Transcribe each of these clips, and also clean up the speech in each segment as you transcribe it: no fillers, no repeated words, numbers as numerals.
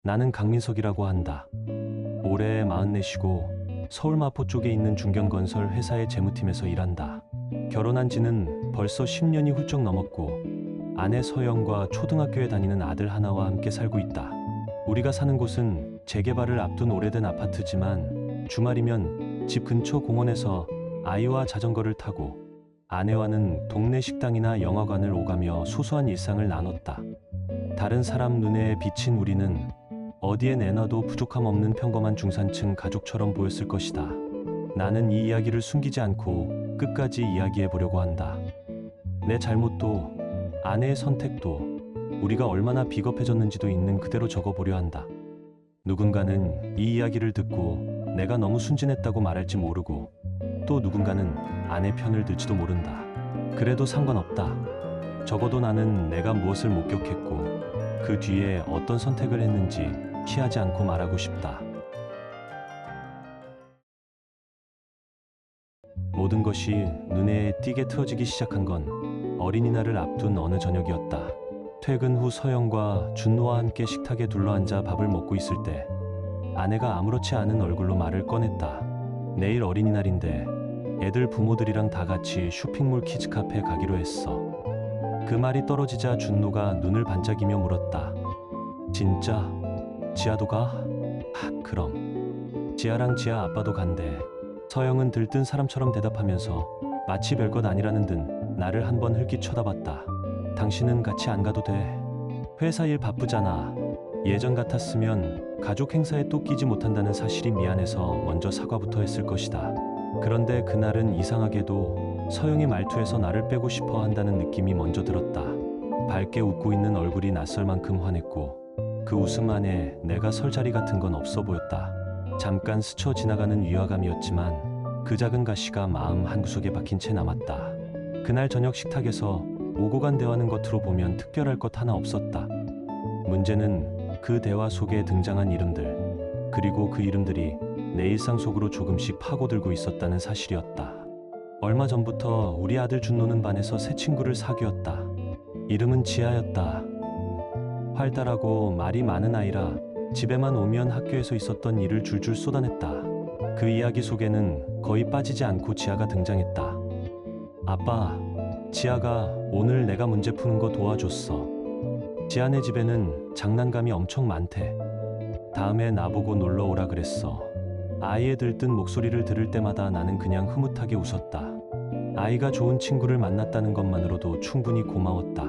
나는 강민석이라고 한다. 올해 44시고 서울 마포 쪽에 있는 중견건설 회사의 재무팀에서 일한다. 결혼한 지는 벌써 10년이 훌쩍 넘었고 아내 서영과 초등학교에 다니는 아들 하나와 함께 살고 있다. 우리가 사는 곳은 재개발을 앞둔 오래된 아파트지만 주말이면 집 근처 공원에서 아이와 자전거를 타고 아내와는 동네 식당이나 영화관을 오가며 소소한 일상을 나눴다. 다른 사람 눈에 비친 우리는 어디에 내놔도 부족함 없는 평범한 중산층 가족처럼 보였을 것이다. 나는 이 이야기를 숨기지 않고 끝까지 이야기해 보려고 한다. 내 잘못도 아내의 선택도 우리가 얼마나 비겁해졌는지도 있는 그대로 적어보려 한다. 누군가는 이 이야기를 듣고 내가 너무 순진했다고 말할지 모르고 또 누군가는 아내 편을 들지도 모른다. 그래도 상관없다. 적어도 나는 내가 무엇을 목격했고 그 뒤에 어떤 선택을 했는지 피하지 않고 말하고 싶다. 모든 것이 눈에 띄게 트어지기 시작한 건 어린이날을 앞둔 어느 저녁이었다. 퇴근 후 서영과 준노와 함께 식탁에 둘러앉아 밥을 먹고 있을 때 아내가 아무렇지 않은 얼굴로 말을 꺼냈다. 내일 어린이날인데 애들 부모들이랑 다 같이 쇼핑몰 키즈카페 가기로 했어. 그 말이 떨어지자 준노가 눈을 반짝이며 물었다. 진짜? 지아도 가? 그럼. 지아랑 지아 아빠도 간대. 서영은 들뜬 사람처럼 대답하면서 마치 별것 아니라는 듯 나를 한번 흘낏 쳐다봤다. 당신은 같이 안 가도 돼. 회사 일 바쁘잖아. 예전 같았으면 가족 행사에 또 끼지 못한다는 사실이 미안해서 먼저 사과부터 했을 것이다. 그런데 그날은 이상하게도 서영의 말투에서 나를 빼고 싶어 한다는 느낌이 먼저 들었다. 밝게 웃고 있는 얼굴이 낯설 만큼 환했고 그 웃음 안에 내가 설 자리 같은 건 없어 보였다. 잠깐 스쳐 지나가는 위화감이었지만 그 작은 가시가 마음 한구석에 박힌 채 남았다. 그날 저녁 식탁에서 오고 간 대화는 겉으로 보면 특별할 것 하나 없었다. 문제는 그 대화 속에 등장한 이름들, 그리고 그 이름들이 내 일상 속으로 조금씩 파고들고 있었다는 사실이었다. 얼마 전부터 우리 아들 준노는 반에서 새 친구를 사귀었다. 이름은 지아였다. 활달하고 말이 많은 아이라 집에만 오면 학교에서 있었던 일을 줄줄 쏟아냈다. 그 이야기 속에는 거의 빠지지 않고 지아가 등장했다. 아빠, 지아가 오늘 내가 문제 푸는 거 도와줬어. 지아네 집에는 장난감이 엄청 많대. 다음에 나보고 놀러 오라 그랬어. 아이의 들뜬 목소리를 들을 때마다 나는 그냥 흐뭇하게 웃었다. 아이가 좋은 친구를 만났다는 것만으로도 충분히 고마웠다.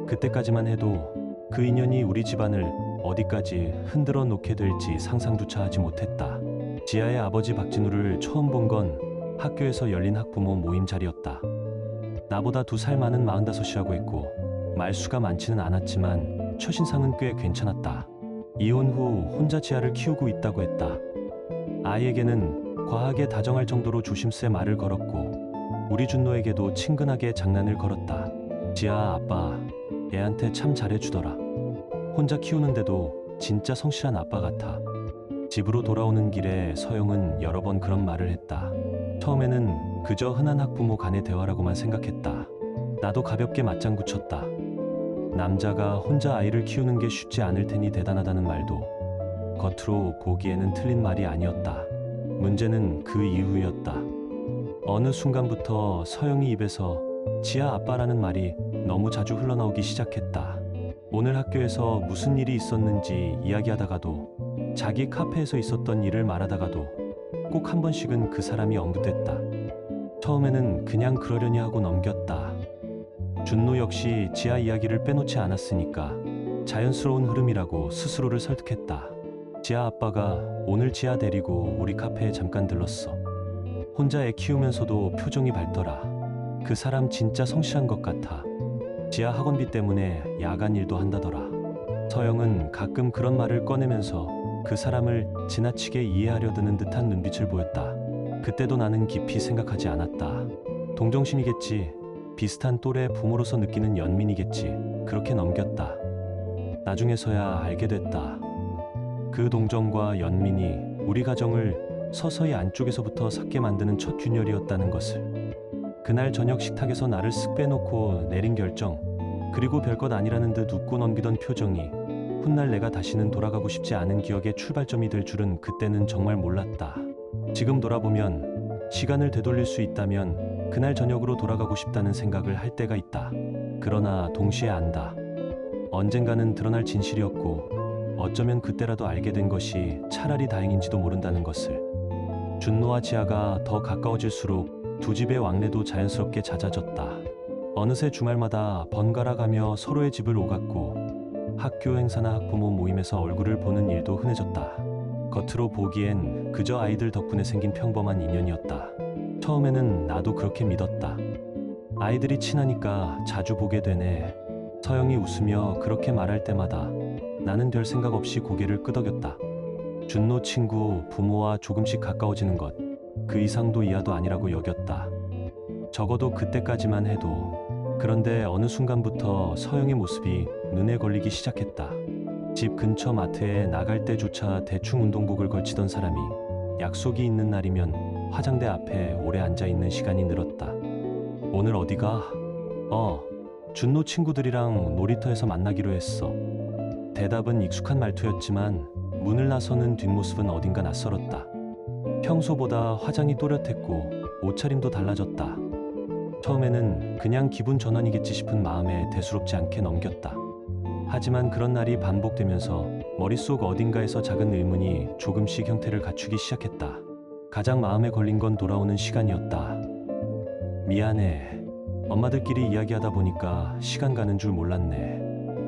그때까지만 해도 그 인연이 우리 집안을 어디까지 흔들어 놓게 될지 상상조차 하지 못했다. 지아의 아버지 박진우를 처음 본 건 학교에서 열린 학부모 모임 자리였다. 나보다 2살 많은 45이라고 했고 말수가 많지는 않았지만 첫인상은 꽤 괜찮았다. 이혼 후 혼자 지아를 키우고 있다고 했다. 아이에게는 과하게 다정할 정도로 조심스레 말을 걸었고 우리 준노에게도 친근하게 장난을 걸었다. 지아 아빠 애한테 참 잘해주더라. 혼자 키우는데도 진짜 성실한 아빠 같아. 집으로 돌아오는 길에 서영은 여러 번 그런 말을 했다. 처음에는 그저 흔한 학부모 간의 대화라고만 생각했다. 나도 가볍게 맞장구 쳤다. 남자가 혼자 아이를 키우는 게 쉽지 않을 테니 대단하다는 말도 겉으로 보기에는 틀린 말이 아니었다. 문제는 그 이후였다. 어느 순간부터 서영이 입에서 지아 아빠라는 말이 너무 자주 흘러나오기 시작했다. 오늘 학교에서 무슨 일이 있었는지 이야기하다가도 자기 카페에서 있었던 일을 말하다가도 꼭 한 번씩은 그 사람이 언급됐다. 처음에는 그냥 그러려니 하고 넘겼다. 준노 역시 지아 이야기를 빼놓지 않았으니까 자연스러운 흐름이라고 스스로를 설득했다. 지아 아빠가 오늘 지아 데리고 우리 카페에 잠깐 들렀어. 혼자 애 키우면서도 표정이 밝더라. 그 사람 진짜 성실한 것 같아. 지아 학원비 때문에 야간 일도 한다더라. 서영은 가끔 그런 말을 꺼내면서 그 사람을 지나치게 이해하려 드는 듯한 눈빛을 보였다. 그때도 나는 깊이 생각하지 않았다. 동정심이겠지. 비슷한 또래 부모로서 느끼는 연민이겠지. 그렇게 넘겼다. 나중에서야 알게 됐다. 그 동정과 연민이 우리 가정을 서서히 안쪽에서부터 삭게 만드는 첫 균열이었다는 것을. 그날 저녁 식탁에서 나를 쓱 빼놓고 내린 결정, 그리고 별것 아니라는 듯 웃고 넘기던 표정이 훗날 내가 다시는 돌아가고 싶지 않은 기억의 출발점이 될 줄은 그때는 정말 몰랐다. 지금 돌아보면 시간을 되돌릴 수 있다면 그날 저녁으로 돌아가고 싶다는 생각을 할 때가 있다. 그러나 동시에 안다. 언젠가는 드러날 진실이었고 어쩌면 그때라도 알게 된 것이 차라리 다행인지도 모른다는 것을. 준노와 지아가 더 가까워질수록 두 집의 왕래도 자연스럽게 잦아졌다. 어느새 주말마다 번갈아 가며 서로의 집을 오갔고 학교 행사나 학부모 모임에서 얼굴을 보는 일도 흔해졌다. 겉으로 보기엔 그저 아이들 덕분에 생긴 평범한 인연이었다. 처음에는 나도 그렇게 믿었다. 아이들이 친하니까 자주 보게 되네. 서영이 웃으며 그렇게 말할 때마다 나는 별 생각 없이 고개를 끄덕였다. 준노 친구 부모와 조금씩 가까워지는 것, 그 이상도 이하도 아니라고 여겼다. 적어도 그때까지만 해도. 그런데 어느 순간부터 서영의 모습이 눈에 걸리기 시작했다. 집 근처 마트에 나갈 때조차 대충 운동복을 걸치던 사람이 약속이 있는 날이면 화장대 앞에 오래 앉아있는 시간이 늘었다. 오늘 어디가? 준노 친구들이랑 놀이터에서 만나기로 했어. 대답은 익숙한 말투였지만 문을 나서는 뒷모습은 어딘가 낯설었다. 평소보다 화장이 또렷했고 옷차림도 달라졌다. 처음에는 그냥 기분 전환이겠지 싶은 마음에 대수롭지 않게 넘겼다. 하지만 그런 날이 반복되면서 머릿속 어딘가에서 작은 의문이 조금씩 형태를 갖추기 시작했다. 가장 마음에 걸린 건 돌아오는 시간이었다. 미안해. 엄마들끼리 이야기하다 보니까 시간 가는 줄 몰랐네.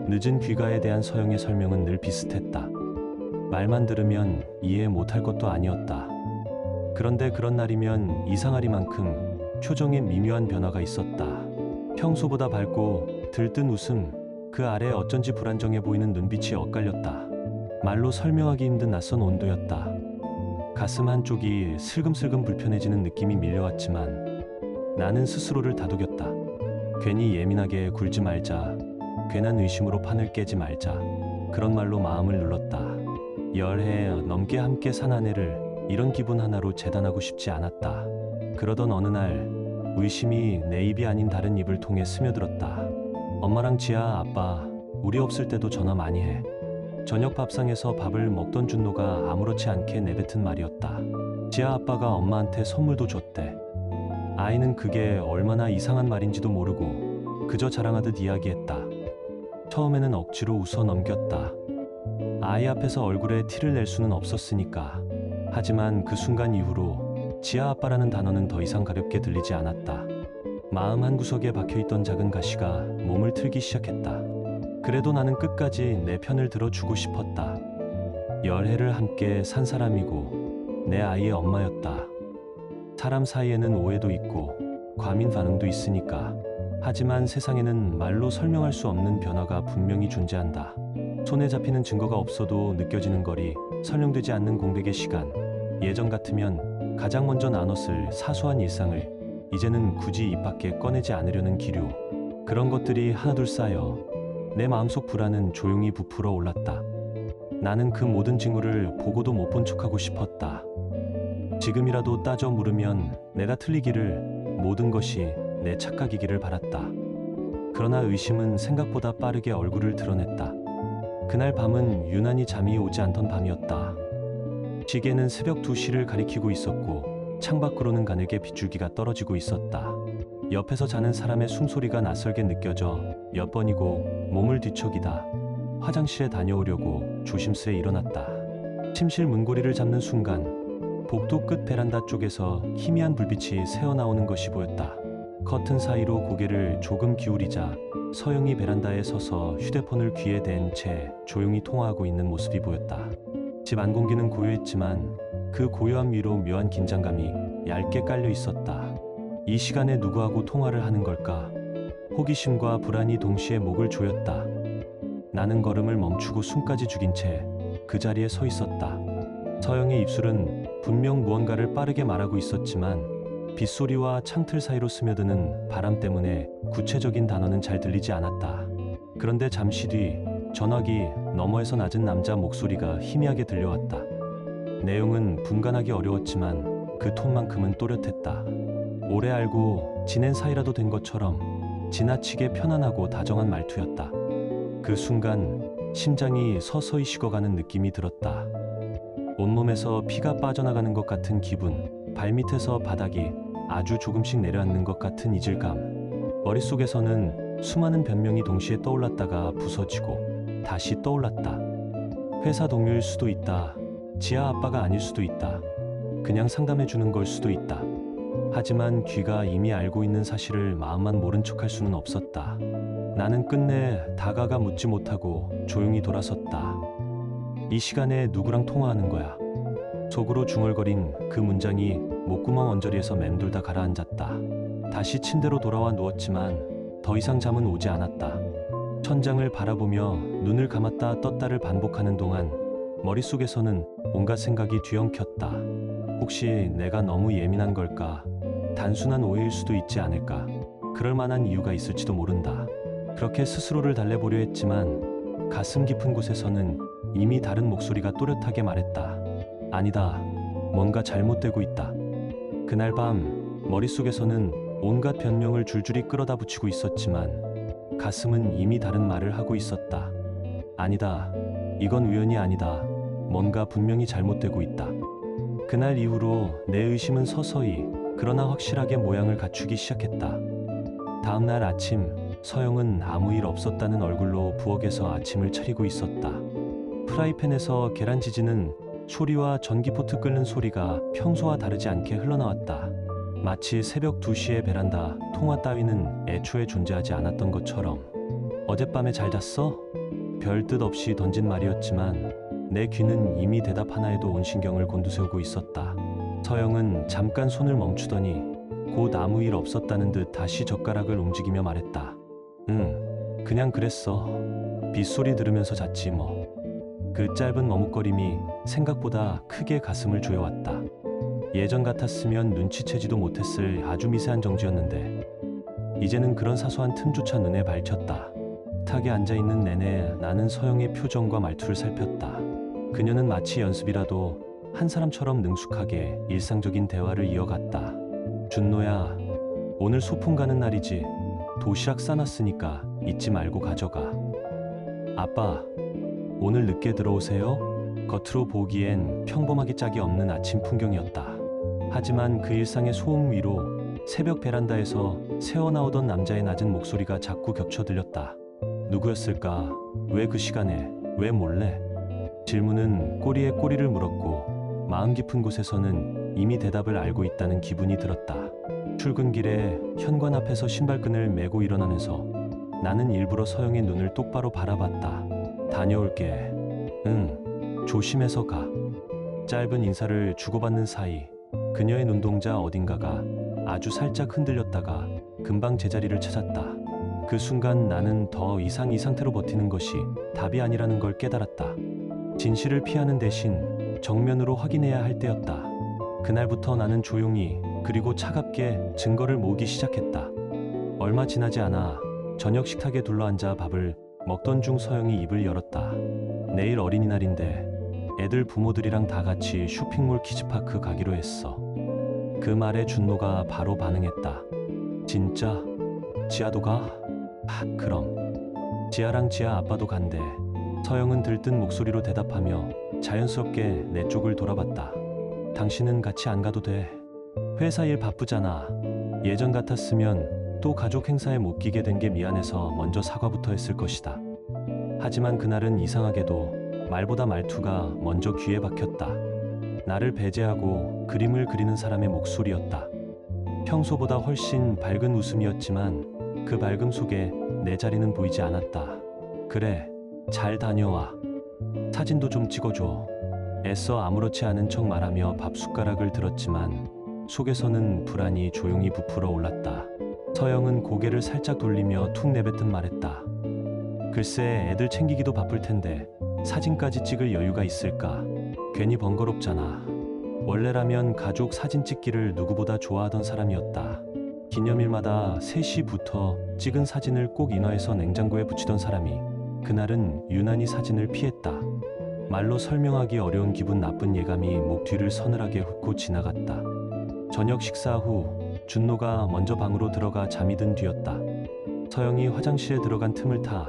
늦은 귀가에 대한 서영의 설명은 늘 비슷했다. 말만 들으면 이해 못할 것도 아니었다. 그런데 그런 날이면 이상하리만큼 표정에 미묘한 변화가 있었다. 평소보다 밝고 들뜬 웃음, 그 아래 어쩐지 불안정해 보이는 눈빛이 엇갈렸다. 말로 설명하기 힘든 낯선 온도였다. 가슴 한쪽이 슬금슬금 불편해지는 느낌이 밀려왔지만 나는 스스로를 다독였다. 괜히 예민하게 굴지 말자. 괜한 의심으로 판을 깨지 말자. 그런 말로 마음을 눌렀다. 열해 넘게 함께 산 한 해를 이런 기분 하나로 재단하고 싶지 않았다. 그러던 어느 날 의심이 내 입이 아닌 다른 입을 통해 스며들었다. 엄마랑 지아, 아빠 우리 없을 때도 전화 많이 해. 저녁 밥상에서 밥을 먹던 준노가 아무렇지 않게 내뱉은 말이었다. 지아 아빠가 엄마한테 선물도 줬대. 아이는 그게 얼마나 이상한 말인지도 모르고 그저 자랑하듯 이야기했다. 처음에는 억지로 웃어 넘겼다. 아이 앞에서 얼굴에 티를 낼 수는 없었으니까. 하지만 그 순간 이후로 지아 아빠라는 단어는 더 이상 가볍게 들리지 않았다. 마음 한구석에 박혀있던 작은 가시가 몸을 틀기 시작했다. 그래도 나는 끝까지 내 편을 들어주고 싶었다. 열해를 함께 산 사람이고 내 아이의 엄마였다. 사람 사이에는 오해도 있고 과민 반응도 있으니까. 하지만 세상에는 말로 설명할 수 없는 변화가 분명히 존재한다. 손에 잡히는 증거가 없어도 느껴지는 거리, 설명되지 않는 공백의 시간. 예전 같으면 가장 먼저 나눴을 사소한 일상을 이제는 굳이 입 밖에 꺼내지 않으려는 기류. 그런 것들이 하나둘 쌓여 내 마음속 불안은 조용히 부풀어 올랐다. 나는 그 모든 징후를 보고도 못 본 척하고 싶었다. 지금이라도 따져 물으면 내가 틀리기를, 모든 것이 내 착각이기를 바랐다. 그러나 의심은 생각보다 빠르게 얼굴을 드러냈다. 그날 밤은 유난히 잠이 오지 않던 밤이었다. 시계는 새벽 2시를 가리키고 있었고 창밖으로는 가늘게 빗줄기가 떨어지고 있었다. 옆에서 자는 사람의 숨소리가 낯설게 느껴져 몇 번이고 몸을 뒤척이다 화장실에 다녀오려고 조심스레 일어났다. 침실 문고리를 잡는 순간 복도 끝 베란다 쪽에서 희미한 불빛이 새어나오는 것이 보였다. 커튼 사이로 고개를 조금 기울이자 서영이 베란다에 서서 휴대폰을 귀에 댄 채 조용히 통화하고 있는 모습이 보였다. 집 안 공기는 고요했지만 그 고요함 위로 묘한 긴장감이 얇게 깔려 있었다. 이 시간에 누구하고 통화를 하는 걸까? 호기심과 불안이 동시에 목을 조였다. 나는 걸음을 멈추고 숨까지 죽인 채 그 자리에 서 있었다. 서영의 입술은 분명 무언가를 빠르게 말하고 있었지만 빗소리와 창틀 사이로 스며드는 바람 때문에 구체적인 단어는 잘 들리지 않았다. 그런데 잠시 뒤 전화기 너머에서 낮은 남자 목소리가 희미하게 들려왔다. 내용은 분간하기 어려웠지만 그 톤만큼은 또렷했다. 오래 알고 지낸 사이라도 된 것처럼 지나치게 편안하고 다정한 말투였다. 그 순간 심장이 서서히 식어가는 느낌이 들었다. 온몸에서 피가 빠져나가는 것 같은 기분, 발밑에서 바닥이 아주 조금씩 내려앉는 것 같은 이질감. 머릿속에서는 수많은 변명이 동시에 떠올랐다가 부서지고 다시 떠올랐다. 회사 동료일 수도 있다. 지아 아빠가 아닐 수도 있다. 그냥 상담해 주는 걸 수도 있다. 하지만 귀가 이미 알고 있는 사실을 마음만 모른 척할 수는 없었다. 나는 끝내 다가가 묻지 못하고 조용히 돌아섰다. 이 시간에 누구랑 통화하는 거야? 속으로 중얼거린 그 문장이 목구멍 언저리에서 맴돌다 가라앉았다. 다시 침대로 돌아와 누웠지만 더 이상 잠은 오지 않았다. 천장을 바라보며 눈을 감았다 떴다를 반복하는 동안 머릿속에서는 온갖 생각이 뒤엉켰다. 혹시 내가 너무 예민한 걸까? 단순한 오해일 수도 있지 않을까? 그럴 만한 이유가 있을지도 모른다. 그렇게 스스로를 달래보려 했지만 가슴 깊은 곳에서는 이미 다른 목소리가 또렷하게 말했다. 아니다. 뭔가 잘못되고 있다. 그날 밤 머릿속에서는 온갖 변명을 줄줄이 끌어다 붙이고 있었지만 가슴은 이미 다른 말을 하고 있었다. 아니다. 이건 우연이 아니다. 뭔가 분명히 잘못되고 있다. 그날 이후로 내 의심은 서서히 그러나 확실하게 모양을 갖추기 시작했다. 다음날 아침 서영은 아무 일 없었다는 얼굴로 부엌에서 아침을 차리고 있었다. 프라이팬에서 계란 지지는 소리와 전기포트 끓는 소리가 평소와 다르지 않게 흘러나왔다. 마치 새벽 2시에 베란다 통화 따위는 애초에 존재하지 않았던 것처럼. 어젯밤에 잘 잤어? 별 뜻 없이 던진 말이었지만 내 귀는 이미 대답 하나에도 온 신경을 곤두세우고 있었다. 서영은 잠깐 손을 멈추더니 곧 아무 일 없었다는 듯 다시 젓가락을 움직이며 말했다. 응, 그냥 그랬어. 빗소리 들으면서 잤지 뭐. 그 짧은 머뭇거림이 생각보다 크게 가슴을 조여왔다. 예전 같았으면 눈치채지도 못했을 아주 미세한 정지였는데 이제는 그런 사소한 틈조차 눈에 밝혔다. 탁에 앉아있는 내내 나는 서영의 표정과 말투를 살폈다. 그녀는 마치 연습이라도 한 사람처럼 능숙하게 일상적인 대화를 이어갔다. 준노야, 오늘 소풍 가는 날이지. 도시락 싸놨으니까 잊지 말고 가져가. 아빠, 오늘 늦게 들어오세요? 겉으로 보기엔 평범하기 짝이 없는 아침 풍경이었다. 하지만 그 일상의 소음 위로 새벽 베란다에서 새어나오던 남자의 낮은 목소리가 자꾸 겹쳐 들렸다. 누구였을까? 왜 그 시간에? 왜 몰래? 질문은 꼬리에 꼬리를 물었고 마음 깊은 곳에서는 이미 대답을 알고 있다는 기분이 들었다. 출근길에 현관 앞에서 신발끈을 메고 일어나면서 나는 일부러 서영의 눈을 똑바로 바라봤다. 다녀올게. 응, 조심해서 가. 짧은 인사를 주고받는 사이 그녀의 눈동자 어딘가가 아주 살짝 흔들렸다가 금방 제자리를 찾았다. 그 순간 나는 더 이상 이 상태로 버티는 것이 답이 아니라는 걸 깨달았다. 진실을 피하는 대신 정면으로 확인해야 할 때였다. 그날부터 나는 조용히 그리고 차갑게 증거를 모으기 시작했다. 얼마 지나지 않아 저녁 식탁에 둘러앉아 밥을 먹던 중 서영이 입을 열었다. 내일 어린이날인데 애들 부모들이랑 다 같이 쇼핑몰 키즈파크 가기로 했어. 그 말에 준노가 바로 반응했다. 진짜? 지아도 가? 아, 그럼. 지아랑 지아 아빠도 간대. 서영은 들뜬 목소리로 대답하며 자연스럽게 내 쪽을 돌아봤다. 당신은 같이 안 가도 돼. 회사 일 바쁘잖아. 예전 같았으면 또 가족 행사에 못 끼게 된 게 미안해서 먼저 사과부터 했을 것이다. 하지만 그날은 이상하게도 말보다 말투가 먼저 귀에 박혔다. 나를 배제하고 그림을 그리는 사람의 목소리였다. 평소보다 훨씬 밝은 웃음이었지만 그 밝음 속에 내 자리는 보이지 않았다. 그래, 잘 다녀와. 사진도 좀 찍어줘. 애써 아무렇지 않은 척 말하며 밥 숟가락을 들었지만 속에서는 불안이 조용히 부풀어 올랐다. 서영은 고개를 살짝 돌리며 툭 내뱉듯 말했다. 글쎄, 애들 챙기기도 바쁠 텐데 사진까지 찍을 여유가 있을까? 괜히 번거롭잖아. 원래라면 가족 사진 찍기를 누구보다 좋아하던 사람이었다. 기념일마다 3시부터 찍은 사진을 꼭 인화해서 냉장고에 붙이던 사람이 그날은 유난히 사진을 피했다. 말로 설명하기 어려운 기분 나쁜 예감이 목 뒤를 서늘하게 훑고 지나갔다. 저녁 식사 후 준노가 먼저 방으로 들어가 잠이 든 뒤였다. 서영이 화장실에 들어간 틈을 타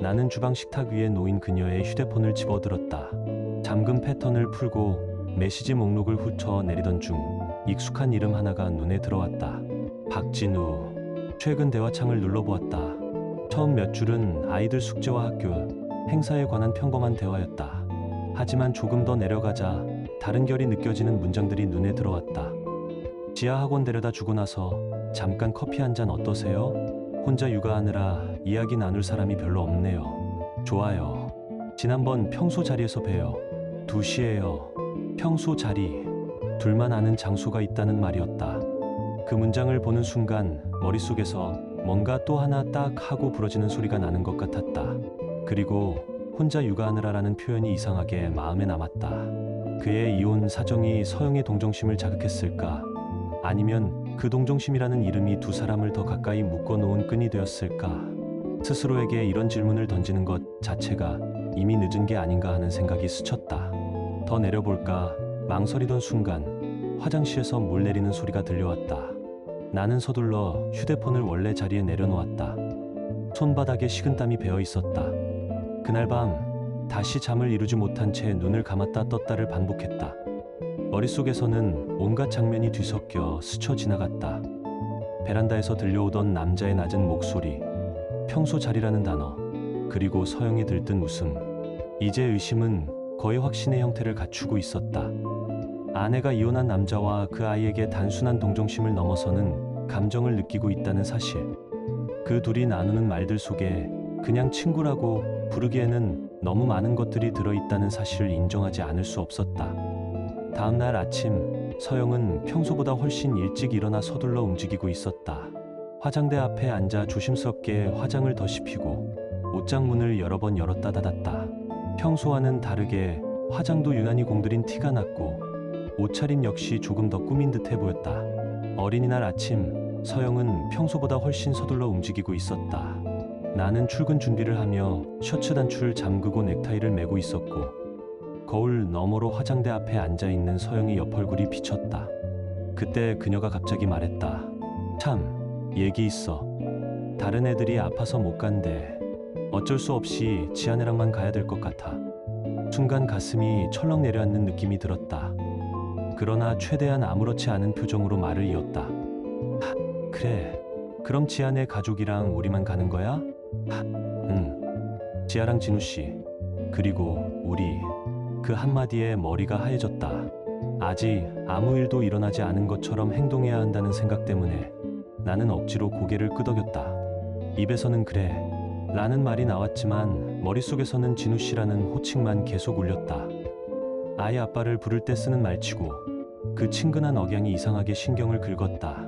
나는 주방 식탁 위에 놓인 그녀의 휴대폰을 집어들었다. 잠금 패턴을 풀고 메시지 목록을 훑어 내리던 중 익숙한 이름 하나가 눈에 들어왔다. 박진우. 최근 대화창을 눌러보았다. 처음 몇 줄은 아이들 숙제와 학교, 행사에 관한 평범한 대화였다. 하지만 조금 더 내려가자 다른 결이 느껴지는 문장들이 눈에 들어왔다. 지하 학원 데려다 주고 나서 잠깐 커피 한 잔 어떠세요? 혼자 육아하느라 이야기 나눌 사람이 별로 없네요. 좋아요. 지난번 평소 자리에서 봬요. 2시에요. 평소 자리. 둘만 아는 장소가 있다는 말이었다. 그 문장을 보는 순간 머릿속에서 뭔가 또 하나 딱 하고 부러지는 소리가 나는 것 같았다. 그리고 혼자 육아하느라라는 표현이 이상하게 마음에 남았다. 그의 이혼 사정이 서영의 동정심을 자극했을까? 아니면 그 동정심이라는 이름이 두 사람을 더 가까이 묶어놓은 끈이 되었을까? 스스로에게 이런 질문을 던지는 것 자체가 이미 늦은 게 아닌가 하는 생각이 스쳤다. 더 내려볼까 망설이던 순간 화장실에서 물 내리는 소리가 들려왔다. 나는 서둘러 휴대폰을 원래 자리에 내려놓았다. 손바닥에 식은땀이 배어 있었다. 그날 밤 다시 잠을 이루지 못한 채 눈을 감았다 떴다를 반복했다. 머릿속에서는 온갖 장면이 뒤섞여 스쳐 지나갔다. 베란다에서 들려오던 남자의 낮은 목소리, 평소 자리라는 단어, 그리고 서영이 들뜬 웃음. 이제 의심은 거의 확신의 형태를 갖추고 있었다. 아내가 이혼한 남자와 그 아이에게 단순한 동정심을 넘어서는 감정을 느끼고 있다는 사실. 그 둘이 나누는 말들 속에 그냥 친구라고 부르기에는 너무 많은 것들이 들어있다는 사실을 인정하지 않을 수 없었다. 다음 날 아침, 서영은 평소보다 훨씬 일찍 일어나 서둘러 움직이고 있었다. 화장대 앞에 앉아 조심스럽게 화장을 덧입히고 옷장 문을 여러 번 열었다 닫았다. 평소와는 다르게 화장도 유난히 공들인 티가 났고 옷차림 역시 조금 더 꾸민 듯해 보였다. 어린이날 아침, 서영은 평소보다 훨씬 서둘러 움직이고 있었다. 나는 출근 준비를 하며 셔츠 단추를 잠그고 넥타이를 매고 있었고 거울 너머로 화장대 앞에 앉아있는 서영의 옆얼굴이 비쳤다. 그때 그녀가 갑자기 말했다. 참, 얘기 있어. 다른 애들이 아파서 못 간대. 어쩔 수 없이 지아내랑만 가야 될 것 같아. 순간 가슴이 철렁 내려앉는 느낌이 들었다. 그러나 최대한 아무렇지 않은 표정으로 말을 이었다. 그래. 그럼 지아네 가족이랑 우리만 가는 거야? 응. 지아랑 진우씨. 그리고 우리. 그 한마디에 머리가 하얘졌다. 아직 아무 일도 일어나지 않은 것처럼 행동해야 한다는 생각 때문에 나는 억지로 고개를 끄덕였다. 입에서는 그래 라는 말이 나왔지만 머릿속에서는 진우씨라는 호칭만 계속 울렸다. 아이 아빠를 부를 때 쓰는 말치고 그 친근한 억양이 이상하게 신경을 긁었다.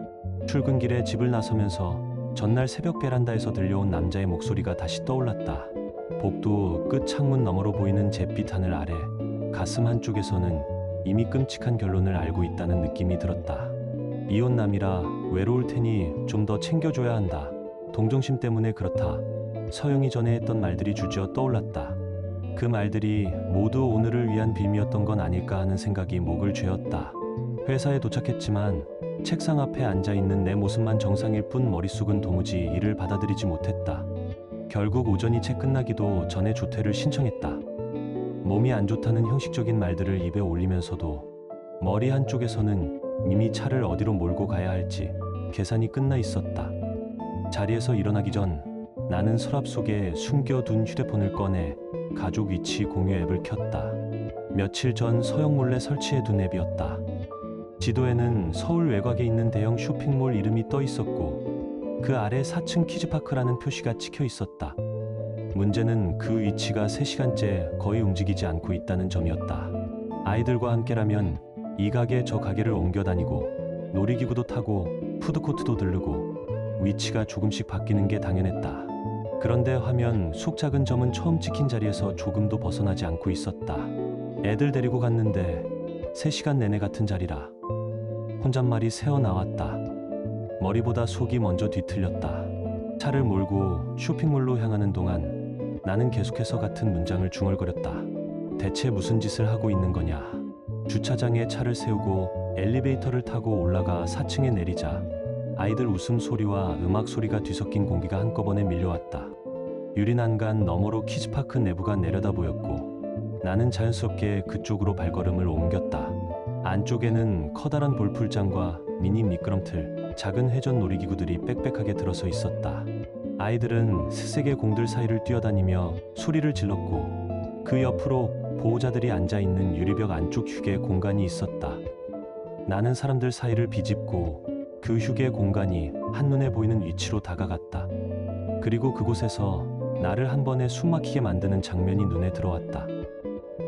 출근길에 집을 나서면서 전날 새벽 베란다에서 들려온 남자의 목소리가 다시 떠올랐다. 복도 끝 창문 너머로 보이는 잿빛 하늘 아래 가슴 한쪽에서는 이미 끔찍한 결론을 알고 있다는 느낌이 들었다. 이혼남이라 외로울 테니 좀 더 챙겨줘야 한다. 동정심 때문에 그렇다. 서영이 전에 했던 말들이 주저어 떠올랐다. 그 말들이 모두 오늘을 위한 빌미였던 건 아닐까 하는 생각이 목을 죄었다. 회사에 도착했지만 책상 앞에 앉아있는 내 모습만 정상일 뿐 머릿속은 도무지 이를 받아들이지 못했다. 결국 오전이 채 끝나기도 전에 조퇴를 신청했다. 몸이 안 좋다는 형식적인 말들을 입에 올리면서도 머리 한쪽에서는 이미 차를 어디로 몰고 가야 할지 계산이 끝나 있었다. 자리에서 일어나기 전 나는 서랍 속에 숨겨둔 휴대폰을 꺼내 가족 위치 공유 앱을 켰다. 며칠 전 서영 몰래 설치해둔 앱이었다. 지도에는 서울 외곽에 있는 대형 쇼핑몰 이름이 떠 있었고 그 아래 4층 키즈파크라는 표시가 찍혀 있었다. 문제는 그 위치가 3시간째 거의 움직이지 않고 있다는 점이었다. 아이들과 함께라면 이 가게 저 가게를 옮겨 다니고 놀이기구도 타고 푸드코트도 들르고 위치가 조금씩 바뀌는 게 당연했다. 그런데 화면 속 작은 점은 처음 찍힌 자리에서 조금도 벗어나지 않고 있었다. 애들 데리고 갔는데 3시간 내내 같은 자리라. 혼잣말이 새어나왔다. 머리보다 속이 먼저 뒤틀렸다. 차를 몰고 쇼핑몰로 향하는 동안 나는 계속해서 같은 문장을 중얼거렸다. 대체 무슨 짓을 하고 있는 거냐. 주차장에 차를 세우고 엘리베이터를 타고 올라가 4층에 내리자 아이들 웃음소리와 음악 소리가 뒤섞인 공기가 한꺼번에 밀려왔다. 유리 난간 너머로 키즈파크 내부가 내려다 보였고 나는 자연스럽게 그쪽으로 발걸음을 옮겼다. 안쪽에는 커다란 볼풀장과 미니 미끄럼틀, 작은 회전 놀이기구들이 빽빽하게 들어서 있었다. 아이들은 새세개 공들 사이를 뛰어다니며 소리를 질렀고 그 옆으로 보호자들이 앉아있는 유리벽 안쪽 휴게 공간이 있었다. 나는 사람들 사이를 비집고 그 휴게 공간이 한눈에 보이는 위치로 다가갔다. 그리고 그곳에서 나를 한 번에 숨막히게 만드는 장면이 눈에 들어왔다.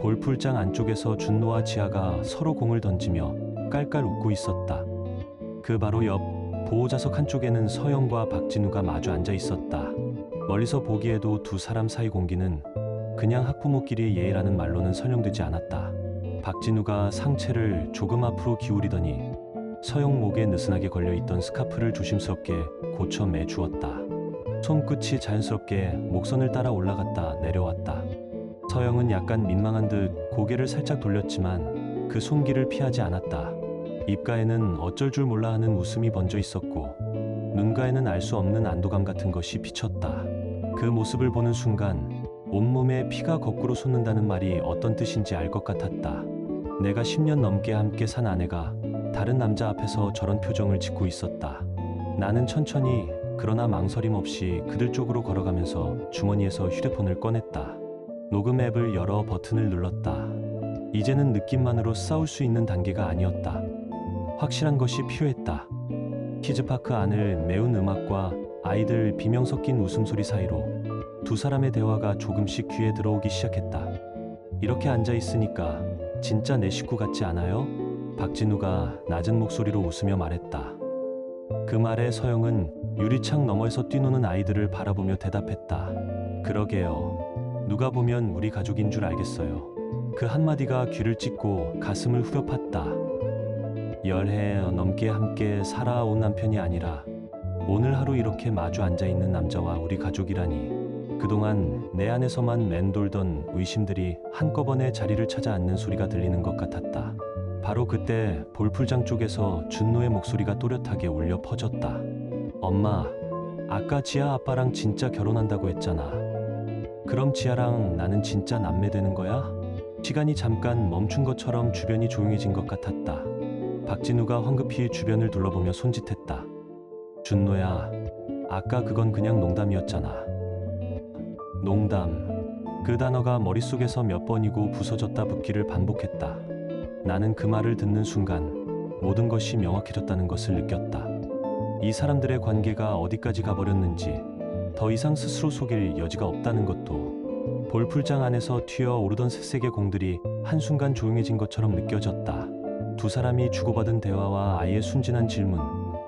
볼풀장 안쪽에서 준노와 지아가 서로 공을 던지며 깔깔 웃고 있었다. 그 바로 옆 보호자석 한쪽에는 서영과 박진우가 마주 앉아 있었다. 멀리서 보기에도 두 사람 사이 공기는 그냥 학부모끼리의 예의라는 말로는 설명되지 않았다. 박진우가 상체를 조금 앞으로 기울이더니 서영 목에 느슨하게 걸려있던 스카프를 조심스럽게 고쳐 매주었다. 손끝이 자연스럽게 목선을 따라 올라갔다 내려왔다. 서영은 약간 민망한 듯 고개를 살짝 돌렸지만 그 손길을 피하지 않았다. 입가에는 어쩔 줄 몰라 하는 웃음이 번져 있었고 눈가에는 알 수 없는 안도감 같은 것이 비쳤다. 그 모습을 보는 순간 온몸에 피가 거꾸로 솟는다는 말이 어떤 뜻인지 알 것 같았다. 내가 10년 넘게 함께 산 아내가 다른 남자 앞에서 저런 표정을 짓고 있었다. 나는 천천히 그러나 망설임 없이 그들 쪽으로 걸어가면서 주머니에서 휴대폰을 꺼냈다. 녹음 앱을 열어 버튼을 눌렀다. 이제는 느낌만으로 싸울 수 있는 단계가 아니었다. 확실한 것이 필요했다. 키즈파크 안을 메운 음악과 아이들 비명 섞인 웃음소리 사이로 두 사람의 대화가 조금씩 귀에 들어오기 시작했다. 이렇게 앉아있으니까 진짜 내 식구 같지 않아요? 박진우가 낮은 목소리로 웃으며 말했다. 그 말에 서영은 유리창 너머에서 뛰노는 아이들을 바라보며 대답했다. 그러게요. 누가 보면 우리 가족인 줄 알겠어요. 그 한마디가 귀를 찢고 가슴을 후벼 팠다. 열해 넘게 함께 살아온 남편이 아니라 오늘 하루 이렇게 마주 앉아있는 남자와 우리 가족이라니. 그동안 내 안에서만 맴돌던 의심들이 한꺼번에 자리를 찾아 앉는 소리가 들리는 것 같았다. 바로 그때 볼풀장 쪽에서 준노의 목소리가 또렷하게 울려 퍼졌다. 엄마, 아까 지아 아빠랑 진짜 결혼한다고 했잖아. 그럼 지아랑 나는 진짜 남매 되는 거야? 시간이 잠깐 멈춘 것처럼 주변이 조용해진 것 같았다. 박진우가 황급히 주변을 둘러보며 손짓했다. 준노야, 아까 그건 그냥 농담이었잖아. 농담. 그 단어가 머릿속에서 몇 번이고 부서졌다 붙기를 반복했다. 나는 그 말을 듣는 순간 모든 것이 명확해졌다는 것을 느꼈다. 이 사람들의 관계가 어디까지 가버렸는지 더 이상 스스로 속일 여지가 없다는 것도, 볼풀장 안에서 튀어오르던 새세개 공들이 한순간 조용해진 것처럼 느껴졌다. 두 사람이 주고받은 대화와 아이의 순진한 질문,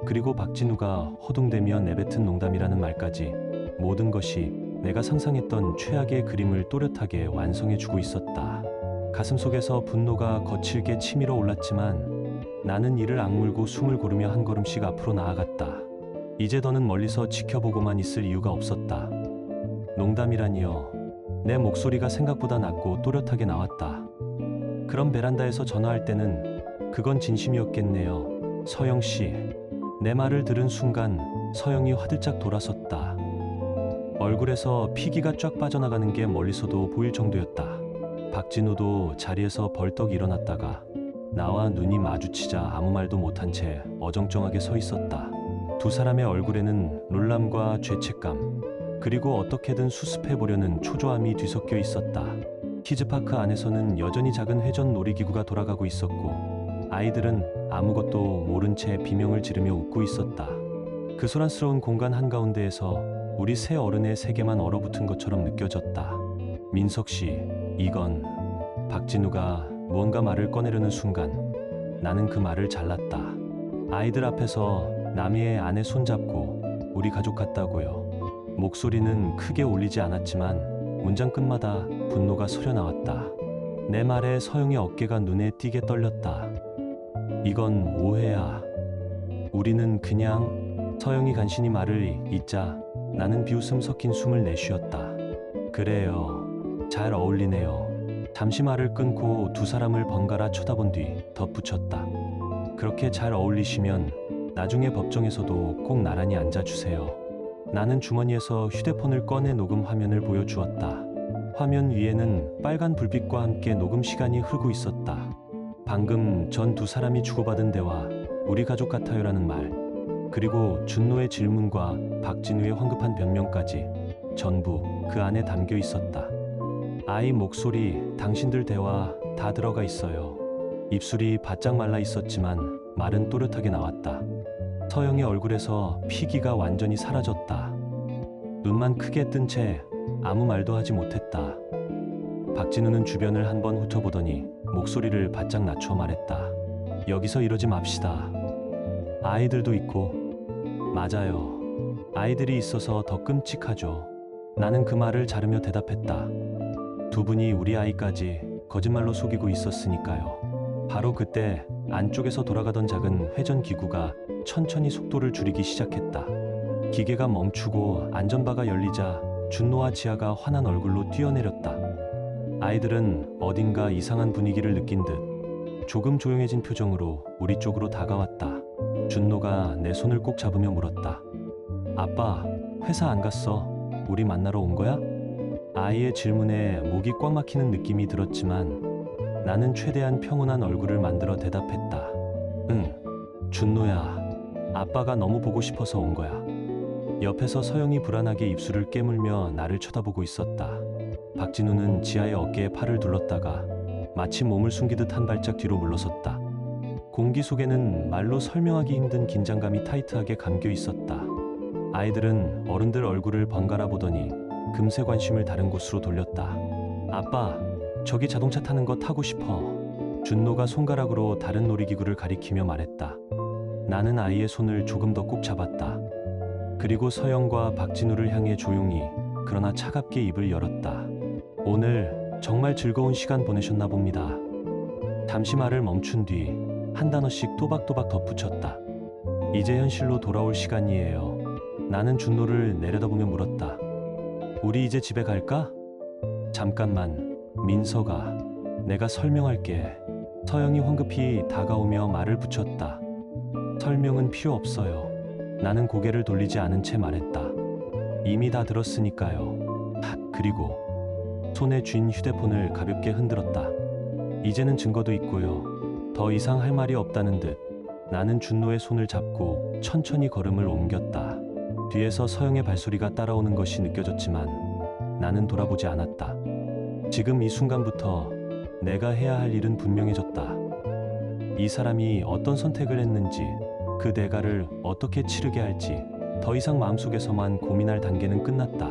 그리고 박진우가 허둥대며 내뱉은 농담이라는 말까지 모든 것이 내가 상상했던 최악의 그림을 또렷하게 완성해주고 있었다. 가슴속에서 분노가 거칠게 치밀어 올랐지만 나는 이를 악물고 숨을 고르며 한 걸음씩 앞으로 나아갔다. 이제 더는 멀리서 지켜보고만 있을 이유가 없었다. 농담이라니요. 내 목소리가 생각보다 낮고 또렷하게 나왔다. 그럼 베란다에서 전화할 때는 그건 진심이었겠네요. 서영씨. 내 말을 들은 순간 서영이 화들짝 돌아섰다. 얼굴에서 피기가 쫙 빠져나가는 게 멀리서도 보일 정도였다. 박진우도 자리에서 벌떡 일어났다가 나와 눈이 마주치자 아무 말도 못한 채 어정쩡하게 서 있었다. 두 사람의 얼굴에는 놀람과 죄책감, 그리고 어떻게든 수습해보려는 초조함이 뒤섞여 있었다. 키즈파크 안에서는 여전히 작은 회전 놀이기구가 돌아가고 있었고 아이들은 아무것도 모른 채 비명을 지르며 웃고 있었다. 그 소란스러운 공간 한가운데에서 우리 세 어른의 세계만 얼어붙은 것처럼 느껴졌다. 민석씨, 이건... 박진우가 무언가 말을 꺼내려는 순간 나는 그 말을 잘랐다. 아이들 앞에서 남의 아내 손잡고 우리 가족 같다고요. 목소리는 크게 울리지 않았지만 문장 끝마다 분노가 서려나왔다. 내 말에 서영의 어깨가 눈에 띄게 떨렸다. 이건 오해야. 우리는 그냥... 서영이 간신히 말을 잇자 나는 비웃음 섞인 숨을 내쉬었다. 그래요. 잘 어울리네요. 잠시 말을 끊고 두 사람을 번갈아 쳐다본 뒤 덧붙였다. 그렇게 잘 어울리시면 나중에 법정에서도 꼭 나란히 앉아주세요. 나는 주머니에서 휴대폰을 꺼내 녹음 화면을 보여주었다. 화면 위에는 빨간 불빛과 함께 녹음 시간이 흐르고 있었다. 방금 전 두 사람이 주고받은 대화, 우리 가족 같아요라는 말, 그리고 준노의 질문과 박진우의 황급한 변명까지 전부 그 안에 담겨 있었다. 아이 목소리, 당신들 대화 다 들어가 있어요. 입술이 바짝 말라 있었지만 말은 또렷하게 나왔다. 서영의 얼굴에서 피기가 완전히 사라졌다. 눈만 크게 뜬 채 아무 말도 하지 못했다. 박진우는 주변을 한번 훑어보더니 목소리를 바짝 낮춰 말했다. 여기서 이러지 맙시다. 아이들도 있고. 맞아요. 아이들이 있어서 더 끔찍하죠. 나는 그 말을 자르며 대답했다. 두 분이 우리 아이까지 거짓말로 속이고 있었으니까요. 바로 그때 안쪽에서 돌아가던 작은 회전 기구가 천천히 속도를 줄이기 시작했다. 기계가 멈추고 안전바가 열리자 준노와 지아가 화난 얼굴로 뛰어내렸다. 아이들은 어딘가 이상한 분위기를 느낀 듯 조금 조용해진 표정으로 우리 쪽으로 다가왔다. 준노가 내 손을 꼭 잡으며 물었다. 아빠, 회사 안 갔어? 우리 만나러 온 거야? 아이의 질문에 목이 꽉 막히는 느낌이 들었지만 나는 최대한 평온한 얼굴을 만들어 대답했다. 응, 준노야. 아빠가 너무 보고 싶어서 온 거야. 옆에서 서영이 불안하게 입술을 깨물며 나를 쳐다보고 있었다. 박진우는 지아의 어깨에 팔을 둘렀다가 마치 몸을 숨기듯 한 발짝 뒤로 물러섰다. 공기 속에는 말로 설명하기 힘든 긴장감이 타이트하게 감겨 있었다. 아이들은 어른들 얼굴을 번갈아 보더니 금세 관심을 다른 곳으로 돌렸다. 아빠, 저기 자동차 타는 거 타고 싶어. 준노가 손가락으로 다른 놀이기구를 가리키며 말했다. 나는 아이의 손을 조금 더 꼭 잡았다. 그리고 서영과 박진우를 향해 조용히 그러나 차갑게 입을 열었다. 오늘 정말 즐거운 시간 보내셨나 봅니다. 잠시 말을 멈춘 뒤 한 단어씩 또박또박 덧붙였다. 이제 현실로 돌아올 시간이에요. 나는 준노를 내려다보며 물었다. 우리 이제 집에 갈까? 잠깐만, 민서가. 내가 설명할게. 서영이 황급히 다가오며 말을 붙였다. 설명은 필요 없어요. 나는 고개를 돌리지 않은 채 말했다. 이미 다 들었으니까요. 그리고 손에 쥔 휴대폰을 가볍게 흔들었다. 이제는 증거도 있고요. 더 이상 할 말이 없다는 듯 나는 준노의 손을 잡고 천천히 걸음을 옮겼다. 뒤에서 서영의 발소리가 따라오는 것이 느껴졌지만 나는 돌아보지 않았다. 지금 이 순간부터 내가 해야 할 일은 분명해졌다. 이 사람이 어떤 선택을 했는지, 그 대가를 어떻게 치르게 할지 더 이상 마음속에서만 고민할 단계는 끝났다.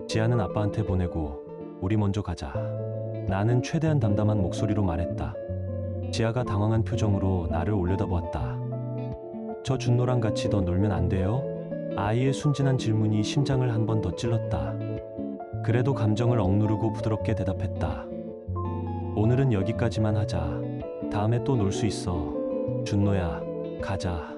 지아는 아빠한테 보내고 우리 먼저 가자. 나는 최대한 담담한 목소리로 말했다. 지아가 당황한 표정으로 나를 올려다보았다. 저 준노랑 같이 더 놀면 안 돼요? 아이의 순진한 질문이 심장을 한 번 더 찔렀다. 그래도 감정을 억누르고 부드럽게 대답했다. 오늘은 여기까지만 하자. 다음에 또 놀 수 있어. 준노야, 가자.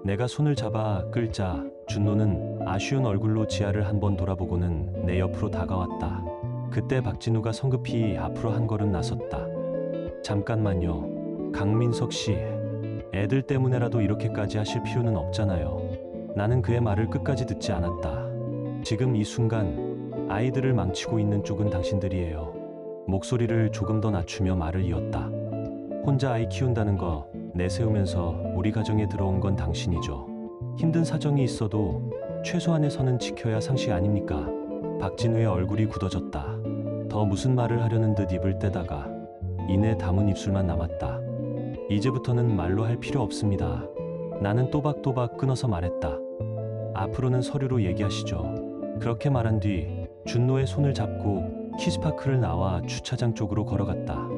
내가 손을 잡아 끌자 준노는 아쉬운 얼굴로 지아를 한번 돌아보고는 내 옆으로 다가왔다. 그때 박진우가 성급히 앞으로 한 걸음 나섰다. 잠깐만요. 강민석 씨, 애들 때문에라도 이렇게까지 하실 필요는 없잖아요. 나는 그의 말을 끝까지 듣지 않았다. 지금 이 순간 아이들을 망치고 있는 쪽은 당신들이에요. 목소리를 조금 더 낮추며 말을 이었다. 혼자 아이 키운다는 거 내세우면서 우리 가정에 들어온 건 당신이죠. 힘든 사정이 있어도 최소한의 선은 지켜야 상식 아닙니까? 박진우의 얼굴이 굳어졌다. 더 무슨 말을 하려는 듯 입을 떼다가 이내 담은 입술만 남았다. 이제부터는 말로 할 필요 없습니다. 나는 또박또박 끊어서 말했다. 앞으로는 서류로 얘기하시죠. 그렇게 말한 뒤 준노의 손을 잡고 키즈파크를 나와 주차장 쪽으로 걸어갔다.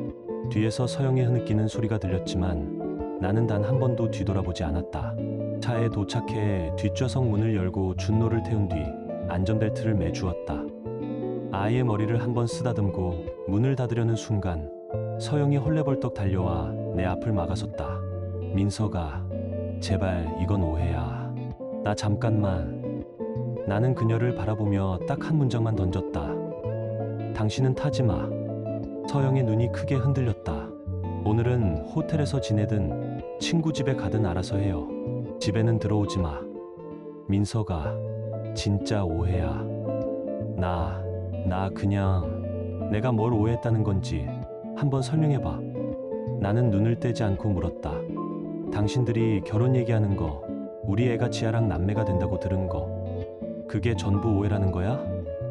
뒤에서 서영의 흐느끼는 소리가 들렸지만 나는 단 한 번도 뒤돌아보지 않았다. 차에 도착해 뒷좌석 문을 열고 준노를 태운 뒤 안전벨트를 매주었다. 아이의 머리를 한번 쓰다듬고 문을 닫으려는 순간 서영이 헐레벌떡 달려와 내 앞을 막아섰다. 민서가, 제발 이건 오해야. 나 잠깐만. 나는 그녀를 바라보며 딱 한 문장만 던졌다. 당신은 타지 마. 서영의 눈이 크게 흔들렸다. 오늘은 호텔에서 지내든 친구 집에 가든 알아서 해요. 집에는 들어오지 마. 민서가, 진짜 오해야. 나 그냥 내가 뭘 오해했다는 건지 한번 설명해봐. 나는 눈을 떼지 않고 물었다. 당신들이 결혼 얘기하는 거, 우리 애가 지아랑 남매가 된다고 들은 거, 그게 전부 오해라는 거야?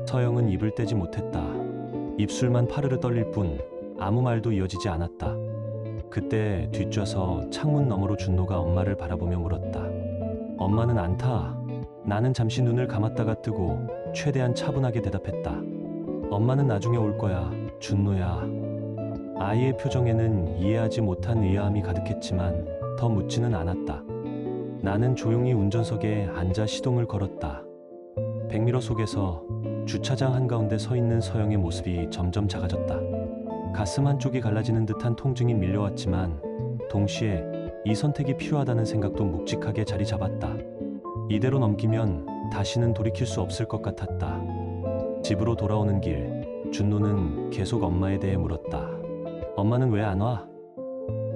서영은 입을 떼지 못했다. 입술만 파르르 떨릴 뿐 아무 말도 이어지지 않았다. 그때 뒷좌석 창문 너머로 준노가 엄마를 바라보며 물었다. 엄마는 안 타. 나는 잠시 눈을 감았다가 뜨고 최대한 차분하게 대답했다. 엄마는 나중에 올 거야, 준노야. 아이의 표정에는 이해하지 못한 의아함이 가득했지만 더 묻지는 않았다. 나는 조용히 운전석에 앉아 시동을 걸었다. 백미러 속에서 주차장 한가운데 서 있는 서영의 모습이 점점 작아졌다. 가슴 한쪽이 갈라지는 듯한 통증이 밀려왔지만 동시에 이 선택이 필요하다는 생각도 묵직하게 자리 잡았다. 이대로 넘기면 다시는 돌이킬 수 없을 것 같았다. 집으로 돌아오는 길, 준노는 계속 엄마에 대해 물었다. 엄마는 왜 안 와?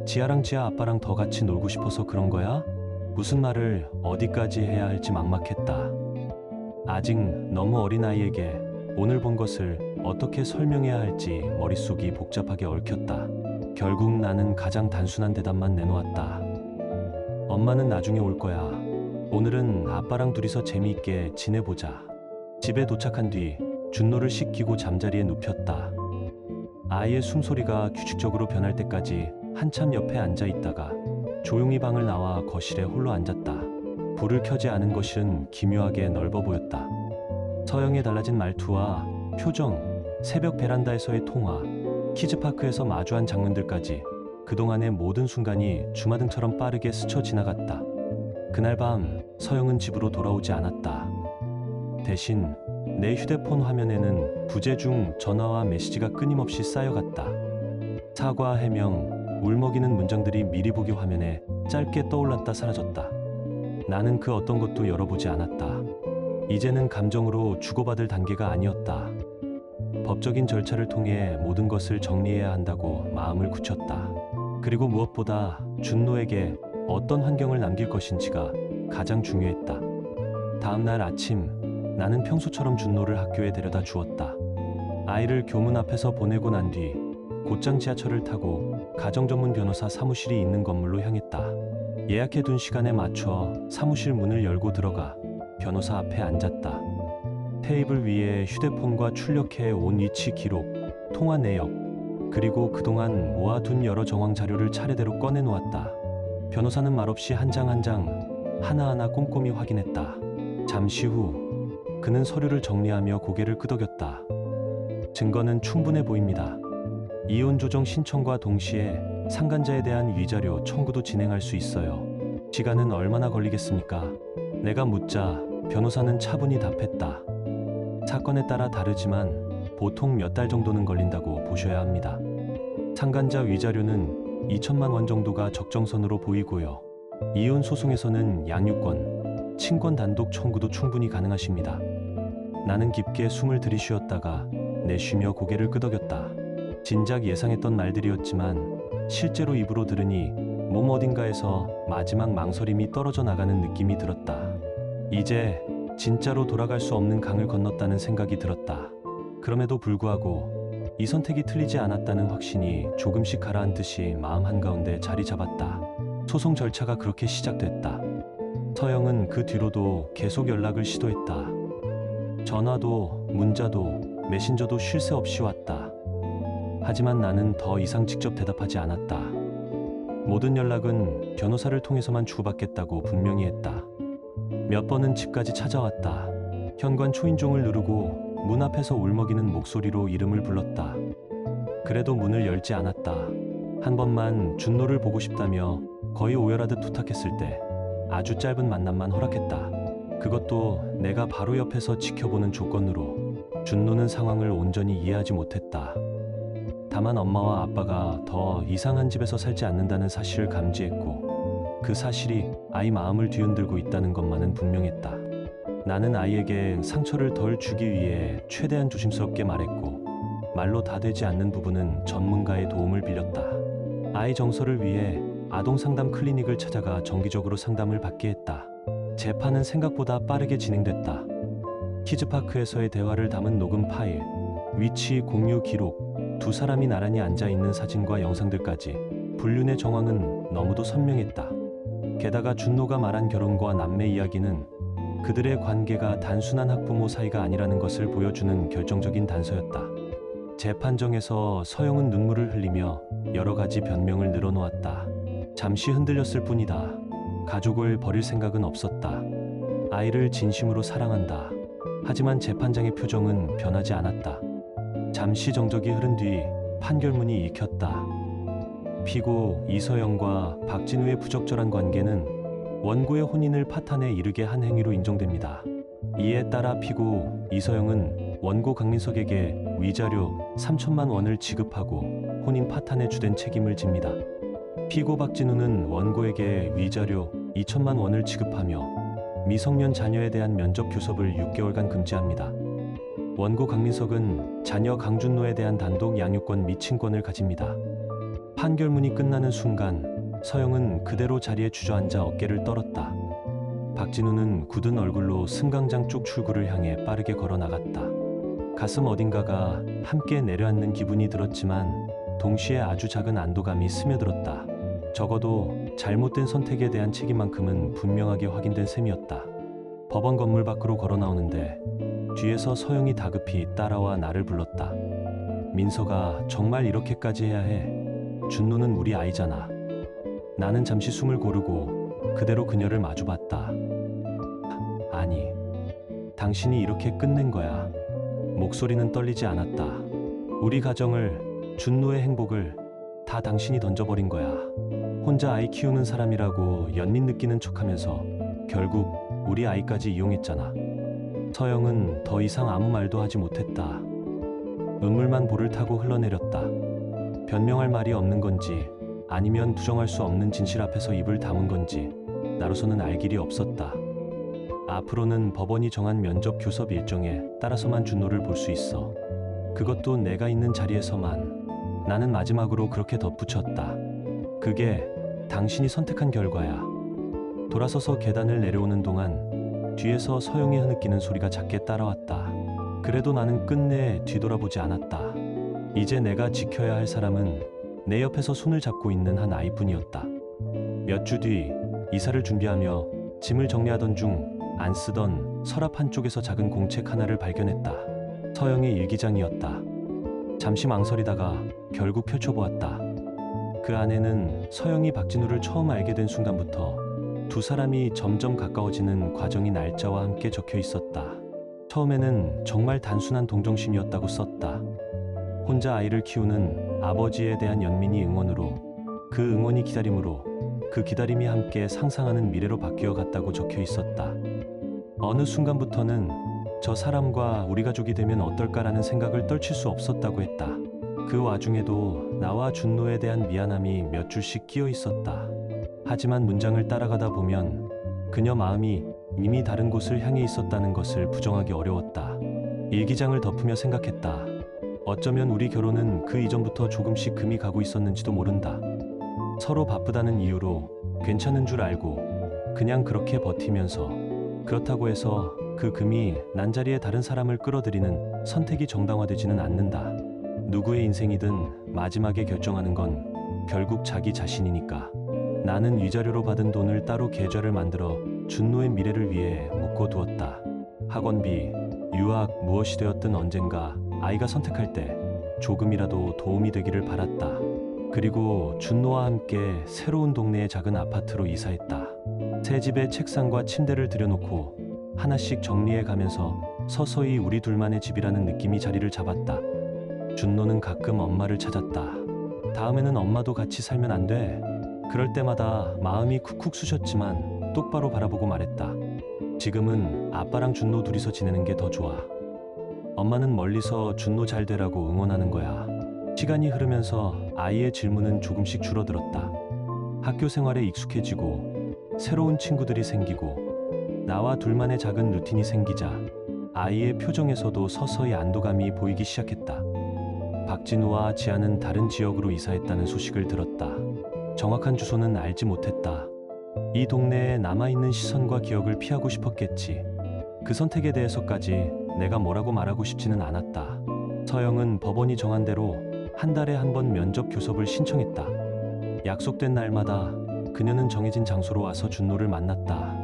지아랑 지아 아빠랑 더 같이 놀고 싶어서 그런 거야? 무슨 말을 어디까지 해야 할지 막막했다. 아직 너무 어린 아이에게 오늘 본 것을 어떻게 설명해야 할지 머릿속이 복잡하게 얽혔다. 결국 나는 가장 단순한 대답만 내놓았다. 엄마는 나중에 올 거야. 오늘은 아빠랑 둘이서 재미있게 지내보자. 집에 도착한 뒤 준노를 씻기고 잠자리에 눕혔다. 아이의 숨소리가 규칙적으로 변할 때까지 한참 옆에 앉아 있다가 조용히 방을 나와 거실에 홀로 앉았다. 불을 켜지 않은 거실은 기묘하게 넓어 보였다. 서영의 달라진 말투와 표정, 새벽 베란다에서의 통화, 키즈파크에서 마주한 장면들까지 그동안의 모든 순간이 주마등처럼 빠르게 스쳐 지나갔다. 그날 밤 서영은 집으로 돌아오지 않았다. 대신 내 휴대폰 화면에는 부재 중 전화와 메시지가 끊임없이 쌓여갔다. 사과, 해명, 울먹이는 문장들이 미리 보기 화면에 짧게 떠올랐다 사라졌다. 나는 그 어떤 것도 열어보지 않았다. 이제는 감정으로 주고받을 단계가 아니었다. 법적인 절차를 통해 모든 것을 정리해야 한다고 마음을 굳혔다. 그리고 무엇보다 준노에게 어떤 환경을 남길 것인지가 가장 중요했다. 다음 날 아침, 나는 평소처럼 준노를 학교에 데려다 주었다. 아이를 교문 앞에서 보내고 난 뒤 곧장 지하철을 타고 가정전문 변호사 사무실이 있는 건물로 향했다. 예약해둔 시간에 맞춰 사무실 문을 열고 들어가 변호사 앞에 앉았다. 테이블 위에 휴대폰과 출력해 온 위치 기록, 통화 내역, 그리고 그동안 모아둔 여러 정황 자료를 차례대로 꺼내놓았다. 변호사는 말없이 한 장 한 장 하나하나 꼼꼼히 확인했다. 잠시 후 그는 서류를 정리하며 고개를 끄덕였다. 증거는 충분해 보입니다. 이혼 조정 신청과 동시에 상간자에 대한 위자료 청구도 진행할 수 있어요. 시간은 얼마나 걸리겠습니까? 내가 묻자 변호사는 차분히 답했다. 사건에 따라 다르지만 보통 몇 달 정도는 걸린다고 보셔야 합니다. 상간자 위자료는 2천만 원 정도가 적정선으로 보이고요. 이혼 소송에서는 양육권, 친권 단독 청구도 충분히 가능하십니다. 나는 깊게 숨을 들이쉬었다가 내쉬며 고개를 끄덕였다. 진작 예상했던 말들이었지만 실제로 입으로 들으니 몸 어딘가에서 마지막 망설임이 떨어져 나가는 느낌이 들었다. 이제 진짜로 돌아갈 수 없는 강을 건넜다는 생각이 들었다. 그럼에도 불구하고 이 선택이 틀리지 않았다는 확신이 조금씩 가라앉듯이 마음 한가운데 자리 잡았다. 소송 절차가 그렇게 시작됐다. 서영은 그 뒤로도 계속 연락을 시도했다. 전화도 문자도 메신저도 쉴 새 없이 왔다. 하지만 나는 더 이상 직접 대답하지 않았다. 모든 연락은 변호사를 통해서만 주고받겠다고 분명히 했다. 몇 번은 집까지 찾아왔다. 현관 초인종을 누르고 문 앞에서 울먹이는 목소리로 이름을 불렀다. 그래도 문을 열지 않았다. 한 번만 준노를 보고 싶다며 거의 오열하듯 부탁했을 때 아주 짧은 만남만 허락했다. 그것도 내가 바로 옆에서 지켜보는 조건으로. 준노는 상황을 온전히 이해하지 못했다. 다만 엄마와 아빠가 더 이상한 집에서 살지 않는다는 사실을 감지했고 그 사실이 아이 마음을 뒤흔들고 있다는 것만은 분명했다. 나는 아이에게 상처를 덜 주기 위해 최대한 조심스럽게 말했고 말로 다 되지 않는 부분은 전문가의 도움을 빌렸다. 아이 정서를 위해 아동상담 클리닉을 찾아가 정기적으로 상담을 받게 했다. 재판은 생각보다 빠르게 진행됐다. 키즈파크에서의 대화를 담은 녹음 파일, 위치 공유 기록, 두 사람이 나란히 앉아있는 사진과 영상들까지 불륜의 정황은 너무도 선명했다. 게다가 준노가 말한 결혼과 남매 이야기는 그들의 관계가 단순한 학부모 사이가 아니라는 것을 보여주는 결정적인 단서였다. 재판정에서 서영은 눈물을 흘리며 여러 가지 변명을 늘어놓았다. 잠시 흔들렸을 뿐이다. 가족을 버릴 생각은 없었다. 아이를 진심으로 사랑한다. 하지만 재판장의 표정은 변하지 않았다. 잠시 정적이 흐른 뒤 판결문이 읽혔다. 피고 이서영과 박진우의 부적절한 관계는 원고의 혼인을 파탄에 이르게 한 행위로 인정됩니다. 이에 따라 피고 이서영은 원고 강민석에게 위자료 3천만 원을 지급하고 혼인 파탄에 주된 책임을 집니다. 피고 박진우는 원고에게 위자료 2천만 원을 지급하며 미성년 자녀에 대한 면접 교섭을 6개월간 금지합니다. 원고 강민석은 자녀 강준노에 대한 단독 양육권 및 친권을 가집니다. 판결문이 끝나는 순간 서영은 그대로 자리에 주저앉아 어깨를 떨었다. 박진우는 굳은 얼굴로 승강장 쪽 출구를 향해 빠르게 걸어 나갔다. 가슴 어딘가가 함께 내려앉는 기분이 들었지만 동시에 아주 작은 안도감이 스며들었다. 적어도 잘못된 선택에 대한 책임만큼은 분명하게 확인된 셈이었다. 법원 건물 밖으로 걸어 나오는데 뒤에서 서영이 다급히 따라와 나를 불렀다. 민서가 정말 이렇게까지 해야 해? 준노는 우리 아이잖아. 나는 잠시 숨을 고르고 그대로 그녀를 마주봤다. 아니, 당신이 이렇게 끝낸 거야. 목소리는 떨리지 않았다. 우리 가정을, 준노의 행복을 다 당신이 던져버린 거야. 혼자 아이 키우는 사람이라고 연민 느끼는 척하면서 결국 우리 아이까지 이용했잖아. 서영은 더 이상 아무 말도 하지 못했다. 눈물만 볼을 타고 흘러내렸다. 변명할 말이 없는 건지 아니면 부정할 수 없는 진실 앞에서 입을 다문 건지 나로서는 알 길이 없었다. 앞으로는 법원이 정한 면접 교섭 일정에 따라서만 준노를 볼 수 있어. 그것도 내가 있는 자리에서만. 나는 마지막으로 그렇게 덧붙였다. 그게 당신이 선택한 결과야. 돌아서서 계단을 내려오는 동안 뒤에서 서영이 흐느끼는 소리가 작게 따라왔다. 그래도 나는 끝내 뒤돌아보지 않았다. 이제 내가 지켜야 할 사람은 내 옆에서 손을 잡고 있는 한 아이뿐이었다. 몇 주 뒤 이사를 준비하며 짐을 정리하던 중 안 쓰던 서랍 한쪽에서 작은 공책 하나를 발견했다. 서영의 일기장이었다. 잠시 망설이다가 결국 펼쳐보았다. 그 안에는 서영이 박진우를 처음 알게 된 순간부터 두 사람이 점점 가까워지는 과정이 날짜와 함께 적혀 있었다. 처음에는 정말 단순한 동정심이었다고 썼다. 혼자 아이를 키우는 아버지에 대한 연민이 응원으로, 그 응원이 기다림으로, 그 기다림이 함께 상상하는 미래로 바뀌어 갔다고 적혀 있었다. 어느 순간부터는 저 사람과 우리 가족이 되면 어떨까라는 생각을 떨칠 수 없었다고 했다. 그 와중에도 나와 준노에 대한 미안함이 몇 줄씩 끼어 있었다. 하지만 문장을 따라가다 보면 그녀 마음이 이미 다른 곳을 향해 있었다는 것을 부정하기 어려웠다. 일기장을 덮으며 생각했다. 어쩌면 우리 결혼은 그 이전부터 조금씩 금이 가고 있었는지도 모른다. 서로 바쁘다는 이유로 괜찮은 줄 알고 그냥 그렇게 버티면서, 그렇다고 해서 그 금이 난자리에 다른 사람을 끌어들이는 선택이 정당화되지는 않는다. 누구의 인생이든 마지막에 결정하는 건 결국 자기 자신이니까. 나는 위자료로 받은 돈을 따로 계좌를 만들어 준노의 미래를 위해 묶어두었다. 학원비, 유학 무엇이 되었든 언젠가 아이가 선택할 때 조금이라도 도움이 되기를 바랐다. 그리고 준노와 함께 새로운 동네의 작은 아파트로 이사했다. 새 집에 책상과 침대를 들여놓고 하나씩 정리해 가면서 서서히 우리 둘만의 집이라는 느낌이 자리를 잡았다. 준노는 가끔 엄마를 찾았다. 다음에는 엄마도 같이 살면 안 돼? 그럴 때마다 마음이 쿡쿡 쑤셨지만 똑바로 바라보고 말했다. 지금은 아빠랑 준노 둘이서 지내는 게 더 좋아. 엄마는 멀리서 준노 잘 되라고 응원하는 거야. 시간이 흐르면서 아이의 질문은 조금씩 줄어들었다. 학교 생활에 익숙해지고 새로운 친구들이 생기고 나와 둘만의 작은 루틴이 생기자 아이의 표정에서도 서서히 안도감이 보이기 시작했다. 박진우와 지아는 다른 지역으로 이사했다는 소식을 들었다. 정확한 주소는 알지 못했다. 이 동네에 남아있는 시선과 기억을 피하고 싶었겠지. 그 선택에 대해서까지 내가 뭐라고 말하고 싶지는 않았다. 서영은 법원이 정한 대로 한 달에 한 번 면접 교섭을 신청했다. 약속된 날마다 그녀는 정해진 장소로 와서 준노를 만났다.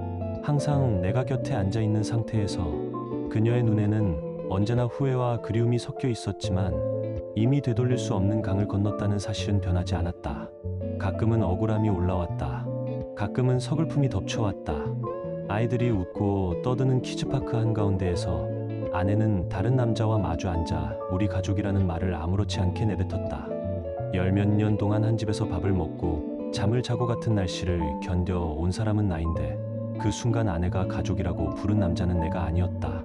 항상 내가 곁에 앉아 있는 상태에서 그녀의 눈에는 언제나 후회와 그리움이 섞여 있었지만 이미 되돌릴 수 없는 강을 건넜다는 사실은 변하지 않았다. 가끔은 억울함이 올라왔다. 가끔은 서글픔이 덮쳐왔다. 아이들이 웃고 떠드는 키즈파크 한가운데에서 아내는 다른 남자와 마주 앉아 우리 가족이라는 말을 아무렇지 않게 내뱉었다. 열 몇 년 동안 한 집에서 밥을 먹고 잠을 자고 같은 날씨를 견뎌온 사람은 나인데 그 순간 아내가 가족이라고 부른 남자는 내가 아니었다.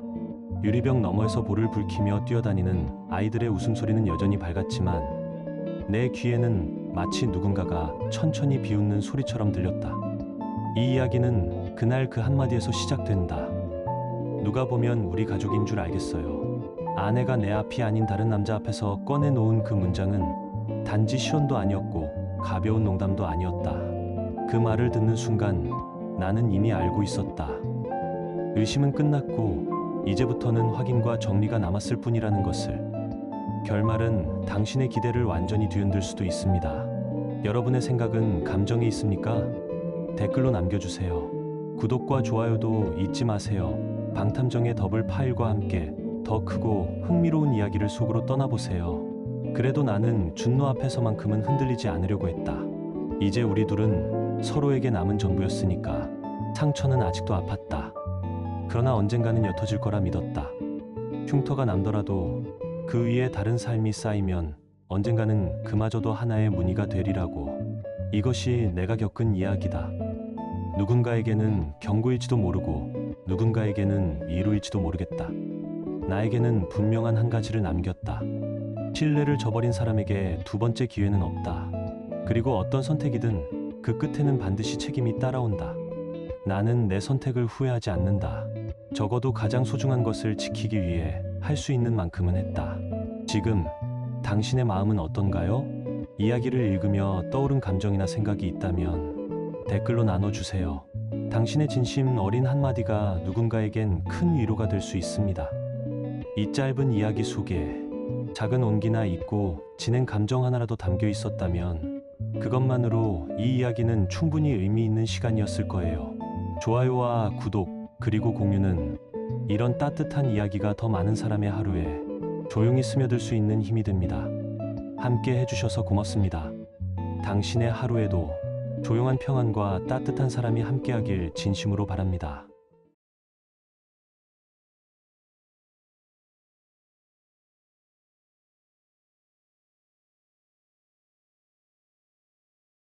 유리병 너머에서 볼을 붉히며 뛰어다니는 아이들의 웃음소리는 여전히 밝았지만 내 귀에는 마치 누군가가 천천히 비웃는 소리처럼 들렸다. 이 이야기는 그날 그 한마디에서 시작된다. 누가 보면 우리 가족인 줄 알겠어요. 아내가 내 앞이 아닌 다른 남자 앞에서 꺼내놓은 그 문장은 단지 시련도 아니었고 가벼운 농담도 아니었다. 그 말을 듣는 순간 나는 이미 알고 있었다. 의심은 끝났고 이제부터는 확인과 정리가 남았을 뿐이라는 것을. 결말은 당신의 기대를 완전히 뒤흔들 수도 있습니다. 여러분의 생각은 감정에 있습니까? 댓글로 남겨주세요. 구독과 좋아요도 잊지 마세요. 방탐정의 더블 파일과 함께 더 크고 흥미로운 이야기를 속으로 떠나보세요. 그래도 나는 준노 앞에서만큼은 흔들리지 않으려고 했다. 이제 우리 둘은 서로에게 남은 전부였으니까. 상처는 아직도 아팠다. 그러나 언젠가는 옅어질 거라 믿었다. 흉터가 남더라도 그 위에 다른 삶이 쌓이면 언젠가는 그마저도 하나의 무늬가 되리라고. 이것이 내가 겪은 이야기다. 누군가에게는 경고일지도 모르고 누군가에게는 위로일지도 모르겠다. 나에게는 분명한 한 가지를 남겼다. 신뢰를 저버린 사람에게 두 번째 기회는 없다. 그리고 어떤 선택이든 그 끝에는 반드시 책임이 따라온다. 나는 내 선택을 후회하지 않는다. 적어도 가장 소중한 것을 지키기 위해 할 수 있는 만큼은 했다. 지금 당신의 마음은 어떤가요? 이야기를 읽으며 떠오른 감정이나 생각이 있다면 댓글로 나눠주세요. 당신의 진심 어린 한마디가 누군가에겐 큰 위로가 될 수 있습니다. 이 짧은 이야기 속에 작은 온기나 잊고 지낸 감정 하나라도 담겨 있었다면 그것만으로 이 이야기는 충분히 의미 있는 시간이었을 거예요. 좋아요와 구독 그리고 공유는 이런 따뜻한 이야기가 더 많은 사람의 하루에 조용히 스며들 수 있는 힘이 됩니다. 함께 해주셔서 고맙습니다. 당신의 하루에도 조용한 평안과 따뜻한 사람이 함께하길 진심으로 바랍니다.